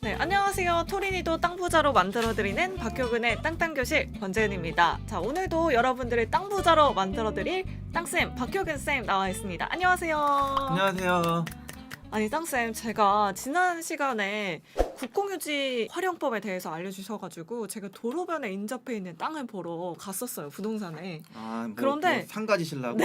네, 안녕하세요. 토린이도 땅부자로 만들어드리는 박효근의 땅땅교실 권재은입니다. 자, 오늘도 여러분들을 땅부자로 만들어드릴 땅쌤 박효근쌤 나와 있습니다. 안녕하세요. 안녕하세요. 아니 땅쌤, 제가 지난 시간에 국공유지 활용법에 대해서 알려주셔가지고 제가 도로변에 인접해 있는 땅을 보러 갔었어요, 부동산에. 그런데 상가지시려고?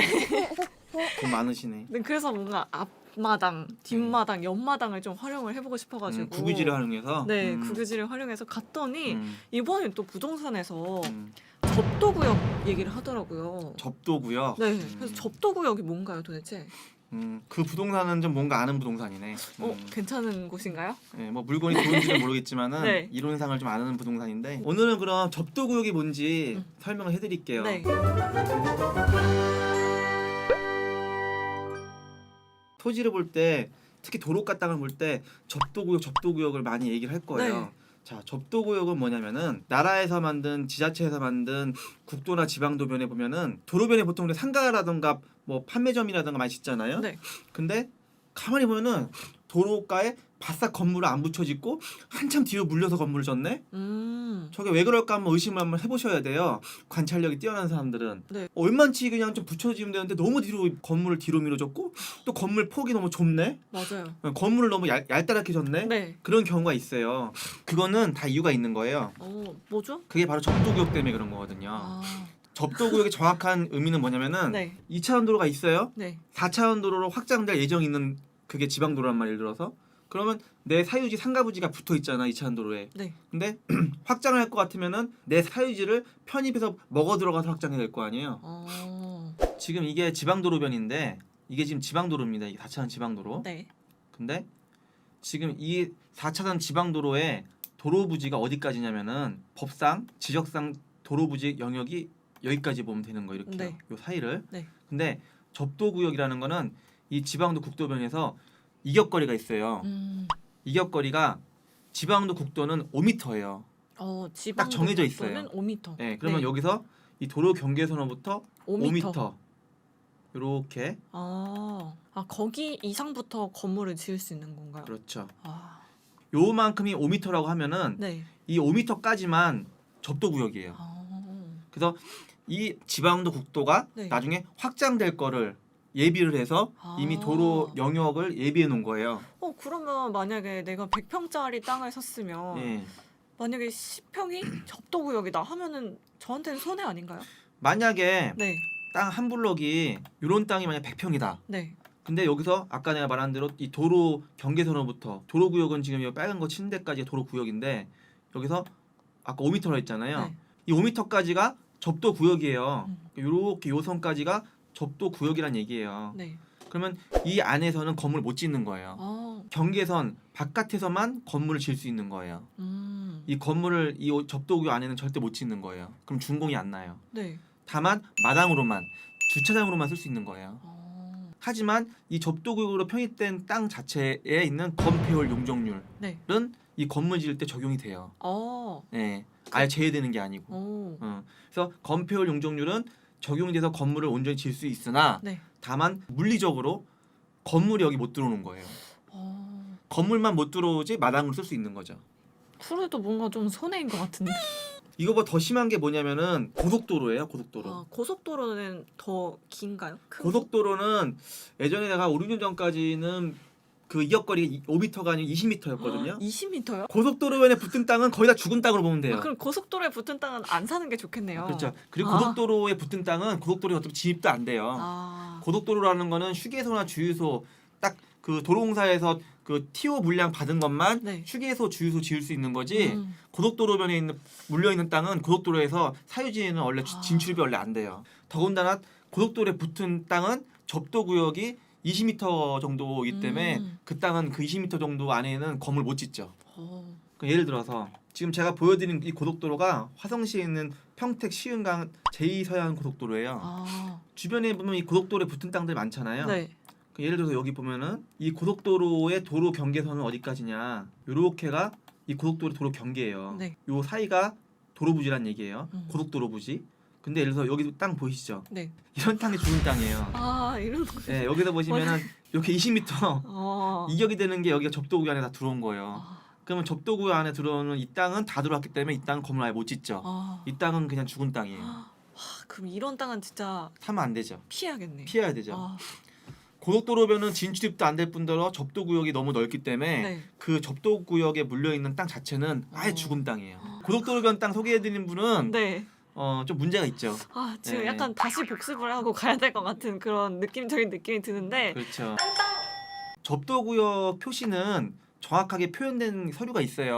돈 많으시네. 네, 그래서 뭔가 앞마당, 뒷마당, 옆마당을 좀 활용을 해보고 싶어가지고 구기지를 활용해서? 네, 구기지를 활용해서 갔더니 이번에 또 부동산에서 음. 접도구역 얘기를 하더라고요. 접도구역? 네, 그래서 접도구역이 뭔가요 도대체? 그 부동산은 좀 뭔가 아는 부동산이네. 괜찮은 곳인가요? 네, 뭐 물건이 좋은지는 모르겠지만은 네. 이론상을 좀 아는 부동산인데, 오늘은 그럼 접도구역이 뭔지 설명을 해드릴게요. 네. 토지를 볼 때, 특히 도로가 땅을 볼 때 접도구역을 많이 얘기를 할 거예요. 네. 자, 접도구역은 뭐냐면은 나라에서 만든, 지자체에서 만든 국도나 지방도변에 보면은 도로변에 보통 우리 상가라던가 뭐 판매점이라던가 많이 짓잖아요. 네. 근데 가만히 보면은 도로가에 바싹 건물을 안 붙여짓고 한참 뒤로 물려서 건물을 졌네. 저게 왜 그럴까 한번 의심을 한번 해보셔야 돼요. 관찰력이 뛰어난 사람들은. 네. 얼만치 그냥 좀 붙여지면 되는데 너무 뒤로 건물을 뒤로 밀어줬고 또 건물 폭이 너무 좁네. 맞아요. 건물을 너무 얄다랗게 졌네. 네. 그런 경우가 있어요. 그거는 다 이유가 있는 거예요. 뭐죠? 그게 바로 접도구역 때문에 그런 거거든요. 접도구역의 정확한 의미는 뭐냐면은 네. 2차원 도로가 있어요. 네. 4차원 도로로 확장될 예정이 있는 그게 지방도로란 말이에요. 예를 들어서 그러면 내 사유지 상가부지가 붙어 있잖아, 2차원 도로에. 네. 근데 확장을 할 것 같으면은 내 사유지를 편입해서 먹어 들어가서 확장이 될 거 아니에요. 지금 이게 지방도로변인데 이게 지금 지방도로입니다. 이게 4차선 지방도로. 네. 근데 지금 이 4차선 지방도로의 도로부지가 어디까지냐면은 법상 지적상 도로부지 영역이 여기까지 보면 되는 거예요. 이렇게 네. 요 사이를. 네. 근데 접도구역이라는 거는 이 지방도 국도변에서 이격거리가 있어요. 이격거리가 지방도 국도는 5m예요. 지방도 딱 정해져 있어요. 5m. 네, 그러면 네. 여기서 이 도로 경계선으로부터 5m. 5m 이렇게. 거기 이상부터 건물을 지을 수 있는 건가요? 그렇죠. 요만큼이 요만큼이 5m라고 하면은 네. 이 5m까지만 접도구역이에요. 그래서 이 지방도 국도가 네. 나중에 확장될 거를 예비를 해서 이미 도로 영역을 예비해 놓은 거예요. 그러면 만약에 내가 100평짜리 땅을 샀으면 예. 만약에 10평이 접도구역이다 하면은 저한테는 손해 아닌가요? 만약에 네. 땅 한 블럭이 이런 땅이 만약 100평이다. 네. 근데 여기서 아까 내가 말한 대로 이 도로 경계선으로부터 도로구역은 지금 이 빨간 거 치는 데까지 도로구역인데 여기서 아까 5m라 했잖아요. 네. 이 5m까지가 접도구역이에요. 이렇게 요 선까지가 접도구역이란 얘기예요. 네. 그러면 이 안에서는 건물 못 짓는 거예요. 경계선 바깥에서만 건물을 지을 수 있는 거예요. 이 건물을 이 접도구역 안에는 절대 못 짓는 거예요. 그럼 준공이 안 나요. 네. 다만 마당으로만, 주차장으로만 쓸 수 있는 거예요. 하지만 이 접도구역으로 편입된 땅 자체에 있는 건폐율 용적률은 네. 이 건물 지을 때 적용이 돼요. 네, 아예 제외되는 게 아니고. 그래서 건폐율 용적률은 적용이 돼서 건물을 온전히 지을 수 있으나 네. 다만 물리적으로 건물이 여기 못 들어오는 거예요. 건물만 못 들어오지 마당으로 쓸 수 있는 거죠. 그래도 뭔가 좀 손해인 것 같은데. 이거보다 더 심한 게 뭐냐면은 고속도로예요. 고속도로. 고속도로는 더 긴가요? 고속도로는 예전에 내가 5, 6년 전까지는 그 이격거리 5m가 아니고 20m였거든요. 20m요? 고속도로변에 붙은 땅은 거의 다 죽은 땅으로 보면 돼요. 그럼 고속도로에 붙은 땅은 안 사는 게 좋겠네요. 그렇죠. 그리고 고속도로에 붙은 땅은 고속도로에 어차피 진입도 안 돼요. 고속도로라는 거는 휴게소나 주유소 딱 그 도로공사에서 그 TO 물량 받은 것만 네. 휴게소, 주유소 지을 수 있는 거지. 고속도로변에 물려 있는 땅은 고속도로에서 사유지에는 원래 진출이 원래 안 돼요. 더군다나 고속도로에 붙은 땅은 접도구역이 20m 정도이기 때문에 그 땅은 그 20m 정도 안에는 건물 못 짓죠. 예를 들어서 지금 제가 보여드린 이 고속도로가 화성시에 있는 평택 시흥강 제2서해안 고속도로예요. 주변에 보면 이 고속도로에 붙은 땅들 많잖아요. 네. 예를 들어서 여기 보면은 이 고속도로의 도로 경계선은 어디까지냐, 요렇게가 이 고속도로 도로 경계예요. 네. 요 사이가 도로부지란 얘기예요. 고속도로 부지. 근데 예를 들어서 여기 땅 보이시죠? 네. 이런 땅이 죽은 땅이에요. 이런. 네, 여기서 보시면은 이렇게 20m 이격이 되는 게 여기가 접도구역 안에 다 들어온 거예요. 그러면 접도구역 안에 들어오는 이 땅은 다 들어왔기 때문에 이 땅은 건물 아예 못 짓죠. 아, 이 땅은 그냥 죽은 땅이에요. 그럼 이런 땅은 진짜 사면 안 되죠. 피해야겠네. 피해야 되죠. 아, 고속도로변은 진출입도 안 될 뿐더러 접도구역이 너무 넓기 때문에 네. 그 접도구역에 물려있는 땅 자체는 아예 어. 죽은 땅이에요. 고속도로변 땅 소개해드린 분은 네. 좀 문제가 있죠. 아, 지금 네. 약간 다시 복습을 하고 가야 될 것 같은 그런 느낌적인 느낌이 드는데. 그렇죠. 접도구역 표시는 정확하게 표현된 서류가 있어요.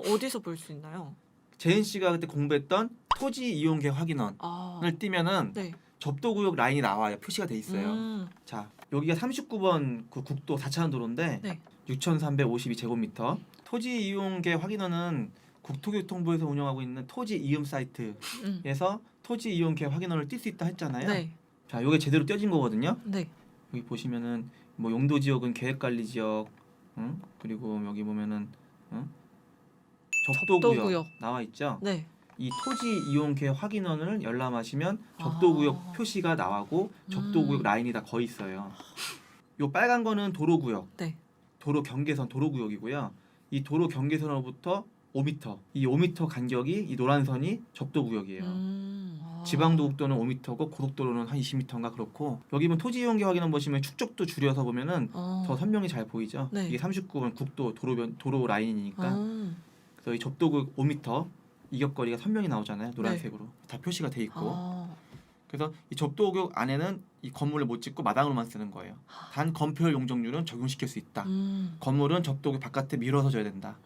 어디서 볼 수 있나요? 재은 씨가 그때 공부했던 토지 이용계 확인원을 아, 띄면은 네. 접도구역 라인이 나와요. 표시가 돼 있어요. 음, 자, 여기가 39번 그 국도 4차선 도로인데 네. 6,352제곱미터. 토지 이용계 확인원은 국토교통부에서 운영하고 있는 토지 이음 사이트에서 음, 토지 이용계 확인원을 뛸 수 있다 했잖아요. 네. 자, 이게 제대로 떼진 거거든요. 네. 여기 보시면은 뭐 용도 지역은 계획관리 지역, 그리고 여기 보면은 접도구역 접도구역. 나와 있죠. 네. 이 토지 이용계 확인원을 열람하시면 접도구역 아. 표시가 나오고 접도구역 라인이 다 거의 있어요. 요 빨간 거는 도로구역, 네. 도로 경계선 도로구역이고요. 이 도로 경계선으로부터 5m, 이 5m 간격이 이 노란 선이 접도구역이에요. 지방도국도는 5m고 고속도로는 한 20m인가 그렇고 여기 보면 토지 이용계 확인원 보시면 축적도 줄여서 보면은 더 선명히 잘 보이죠. 네. 이게 39번 국도 도로 라인이니까 아, 그래서 이 접도구역 5m 이격거리가 선명히 나오잖아요. 노란색으로 다 표시가 돼 있고 아, 그래서 이 접도구역 안에는 이 건물을 못 짓고 마당으로만 쓰는 거예요. 단 건폐율 용적률은 적용시킬 수 있다. 건물은 접도구역 바깥에 밀어서 줘야 된다.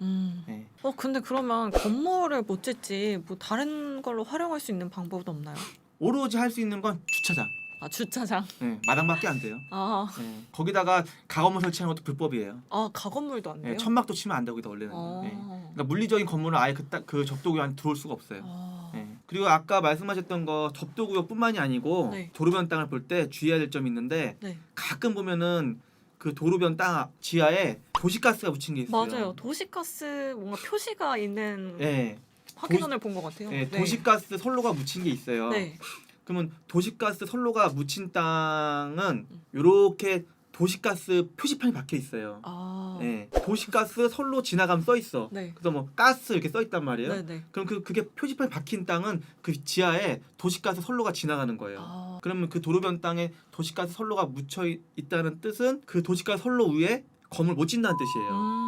네. 근데 그러면 건물을 못 짓지 뭐 다른 걸로 활용할 수 있는 방법도 없나요? 오로지 할 수 있는 건 주차장. 아, 주차장. 네, 마당밖에 안 돼요. 아, 네. 거기다가 가건물 설치하는 것도 불법이에요. 가건물도 안 돼요? 네, 천막도 치면 안 되고 거기다 원래는. 어. 네. 그러니까 물리적인 건물은 아예 그 접도구역 안에 들어올 수가 없어요. 아, 네. 그리고 아까 말씀하셨던 거 접도구역뿐만이 아니고 네. 도로변 땅을 볼 때 주의해야 될 점이 있는데 네. 가끔 보면은 그 도로변 땅 지하에 도시가스가 묻힌 게 있어요. 맞아요. 도시가스 뭔가 표시가 있는 네. 확인원을 본 것 같아요. 네, 도시가스 선로가 묻힌 게 있어요. 네. 그러면 도시가스 선로가 묻힌 땅은 이렇게 도시가스 표시판이 박혀 있어요. 아, 네. 도시가스 선로 지나가면 써 있어. 네. 그래서 뭐 가스 이렇게 써 있단 말이에요. 네, 네. 그럼 그게 표지판이 박힌 땅은 그 지하에 도시가스 선로가 지나가는 거예요. 아, 그러면 그 도로변 땅에 도시가스 선로가 묻혀 있다는 뜻은 그 도시가스 선로 위에 건물 못 짓는다는 뜻이에요.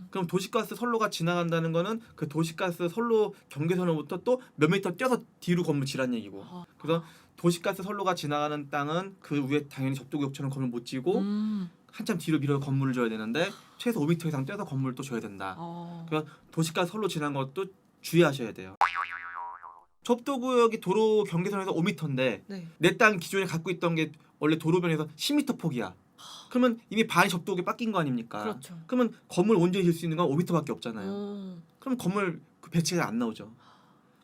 그럼 도시가스 선로가 지나간다는 거는 그 도시가스 선로 경계선으로부터 또 몇 미터 뛰어서 뒤로 건물 지란 얘기고. 아. 그래서 도시가스 선로가 지나가는 땅은 그 위에 당연히 접도구역처럼 건물 못 지고 한참 뒤로 밀어 건물을 줘야 되는데 최소 5m 이상 뛰어서 건물을 또 줘야 된다. 그러니까 도시가스 선로 지나는 것도 주의하셔야 돼요. 접도구역이 도로 경계선에서 5m인데 네. 내 땅 기존에 갖고 있던 게 원래 도로변에서 10m 폭이야. 그러면 이미 반이 접도구역에 뺏긴 거 아닙니까? 그렇죠. 그러면 건물 온전히 질 수 있는 건 5m밖에 없잖아요. 그럼 건물 그 배치가 안 나오죠.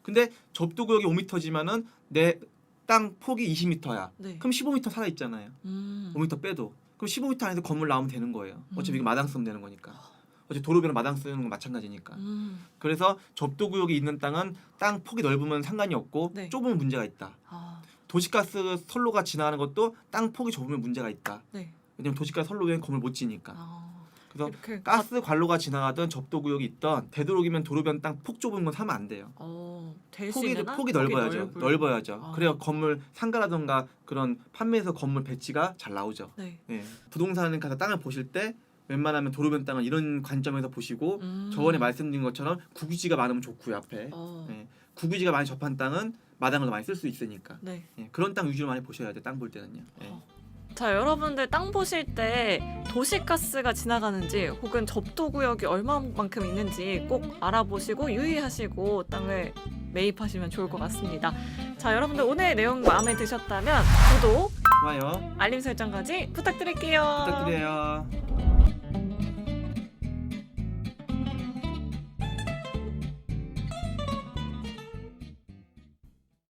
근데 접도구역이 5m지만은 내 땅 폭이 20m야. 네. 그럼 15m 살아 있잖아요. 5m 빼도. 그럼 15m 안에서 건물 나오면 되는 거예요. 어차피 이거 마당 쓰면 되는 거니까. 어차피 도로변은 마당 쓰는 건 마찬가지니까. 그래서 접도구역이 있는 땅은 땅 폭이 넓으면 상관이 없고 네. 좁으면 문제가 있다. 아, 도시가스 선로가 지나가는 것도 땅 폭이 좁으면 문제가 있다. 네. 왜냐면 도시가스 선로 외엔 건물 못 지니까. 아, 그래서 이렇게 가스 관로가 지나가던 접도구역이 있던 되도록이면 도로변 땅 폭 좁은 건 사면 안 돼요. 될 수 있는 한 폭이 넓어야죠. 넓어야죠. 아. 그래야 건물 상가라던가 그런 판매에서 건물 배치가 잘 나오죠. 네. 예. 부동산에 가서 땅을 보실 때 웬만하면 도로변 땅은 이런 관점에서 보시고 저번에 말씀드린 것처럼 구기지가 많으면 좋고요. 앞에 예. 구기지가 많이 접한 땅은 마당을 많이 쓸 수 있으니까 네. 예. 그런 땅 위주로 많이 보셔야 돼. 땅 볼 때는요. 예. 자, 여러분들 땅 보실 때 도시가스가 지나가는지 혹은 접도구역이 얼마만큼 있는지 꼭 알아보시고 유의하시고 땅을 매입하시면 좋을 것 같습니다. 자, 여러분들 오늘 내용 마음에 드셨다면 구독, 좋아요. 알림 설정까지 부탁드릴게요. 부탁드려요.